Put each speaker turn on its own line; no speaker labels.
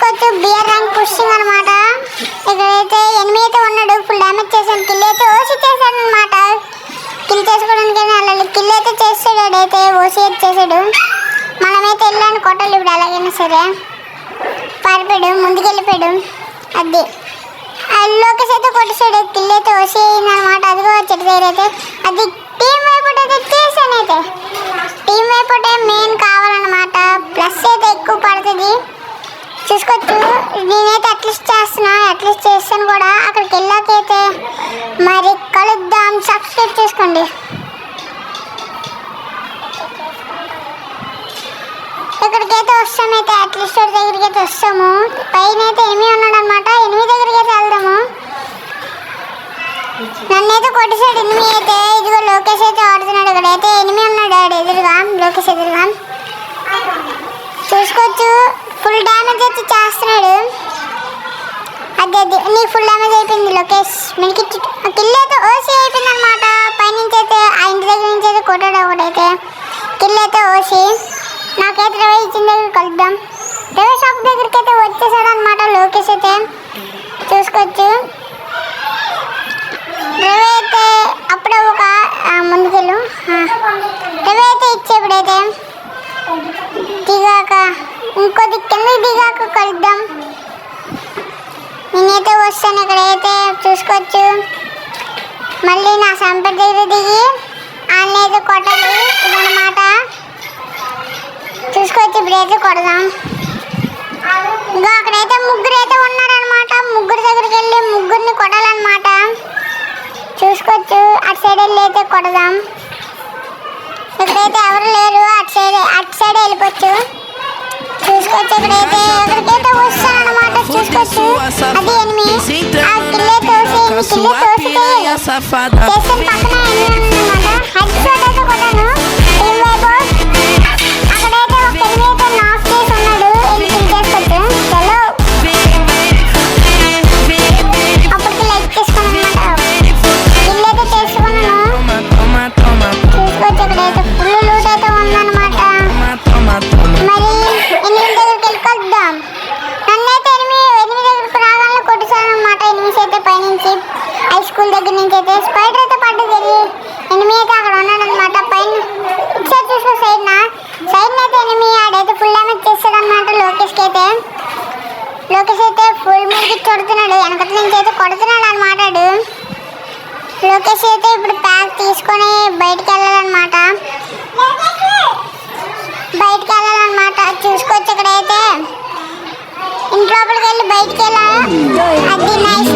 చూసుకోవచ్చు beer rank pushing అనమాట. ఇక్కడైతే ఎనిమిది అయితే ఉన్నాడు, ఫుల్ డ్యామేజ్ చేశాను. కిల్ అయితే ఓసి చేశాడు అనమాట. కిల్ చేసుకోవడానికి వెళ్ళాలి, కిల్ అయితే చేస్తాడు. అడైతే ఓసి అయితే చేశాడు. మనమైతే వెళ్ళాను కొట్టాలి ఇప్పుడు ఎలాగైనా సరే. పారిపోయాడు, ముందుకెళ్ళిపోయాడు. అది లోకేష్ అయితే కొట్టేసాడు, కిల్ అయితే ఓసి అయిందనమాట. అదిగో చెట్టు దగ్గర అయితే అది టీం వైపుట్ అయితే చేశాను. అయితే టీం వైపుటే మెయిన్ కావాలన్నమాట. ప్లస్ అయితే ఎక్కువ పడుతుంది చూసుకోవచ్చు. నేనైతే అట్లీస్ట్ చేస్తున్నా, అట్లీస్ట్ చేస్తాను కూడా. అక్కడికి వెళ్ళాకైతే మరి కలుద్దాం. సబ్స్క్రైబ్ చేసుకోండి. ఇక్కడికైతే వస్తామైతే అట్లీస్ట్ దగ్గరికి అయితే వస్తాము. పైన అయితే ఎనిమిది ఉన్నాడు అనమాట. ఎనిమిది దగ్గరికి అయితే వెళ్దాము. నన్నైతే కొట్టేసాడు ఎనిమిది అయితే. ఇదిగో లోకేష్ అయితే ఆడుతున్నాడు. ఇక్కడైతే ఎనిమిది ఉన్నాడు ఆడు ఎదురుగా, లోకేష్ ఎదురుగా చూసుకోవచ్చు. ఫుల్ డ్యామేజ్ అయితే చేస్తున్నాడు. అది నీకు ఫుల్ డ్యామేజ్ అయిపోయింది లోకేష్. మనకి కిల్ అయితే ఓసి అయిపోయింది అనమాట. పైనుంచి అయితే ఆ ఇంటి దగ్గర నుంచి అయితే కొట్టాడు ఒకటైతే. కిల్ అయితే ఓసి. నాకైతే రవి ఇచ్చిన దగ్గర కలుద్దాం. రవి షాప్ దగ్గరికి అయితే వచ్చేసాడు అనమాట లోకేష్ అయితే చూసుకోవచ్చు. రవి అయితే అప్పుడే ఒక ముందుకెళ్ళు. రవి అయితే ఇచ్చేప్పుడైతే దిగాక ఇంకొద్ది కిందకి దిగాక కలుద్దాం. నేనైతే వస్తాను. ఇక్కడైతే చూసుకోవచ్చు. మళ్ళీ నా సంపద దగ్గర దిగి ఆయనైతే కొట్టాలి ఇదన్నమాట. చూసుకోవచ్చు. ఇప్పుడైతే కొడదాం. ఇంకా అక్కడైతే ముగ్గురు అయితే ఉన్నారనమాట. ముగ్గురు దగ్గరికి వెళ్ళి ముగ్గురిని కొట్టాలన్నమాట. చూసుకోవచ్చు. అటు సైడ్ వెళ్ళి అయితే కొడదాం. ఇక్కడైతే ఎవరు లేరు. అటు సైడ్ వెళ్ళిపోవచ్చు. చూసుకోవచ్చు. ఇక్కడైతే ఎక్కడికైతే వస్తానన్నమాట. చూసుకోవచ్చు. అది ఎనిమిది ఆ కిల్ అయితే చేసిన పక్కన అన్నమాట. హెడ్ షాట్ అయితే కొట్టాను. టీమ్ వైపు అక్కడైతే ఒక ఎనిమిది అయితే నాక్ చేసి ఉన్నాడు. వెళ్ళి కిల్ చేసుకోవచ్చు. చలో అప్పటికి లైక్ చేసుకోను అనమాట. కిల్ అయితే చేసుకున్నాను. చూసుకోవచ్చు. ఇక్కడైతే ఫుల్ లూట్ అయితే ఉందన్నమాట. మరి ఎనిమిది దగ్గరికి వెళ్ళి కలుద్దాం. నన్నైతే ఎనిమిది దగ్గరకు రాగానే కొట్టేశాను అనమాట. ఎనిమిది అయితే పైనుంచి హై స్కూల్ దగ్గర నుంచి అయితే స్పైడర్ అయితే పడ్డది. ఎనిమిది అయితే అక్కడ ఉన్నాడు అనమాట. పైన ఇచ్చారు చూసుకో సైడ్ అయితే ఎనిమిది ఆడైతే ఫుల్ డ్యామేజ్ చేస్తాడు అనమాట. లోకేష్కి అయితే లోకేష్ అయితే ఫుల్ మీదకి కొడుతున్నాడు. వెనకటి నుంచి అయితే కొడుతున్నాడు అనమాట. లోకేష్ అయితే ఇప్పుడు ప్యాక్ తీసుకొని బయటికి వెళ్ళాలన్నమాట. చూసుకోవచ్చు. ఇక్కడైతే ఇంట్లోపలికి వెళ్ళి బయటికి వెళ్ళాలి. అది నైస్.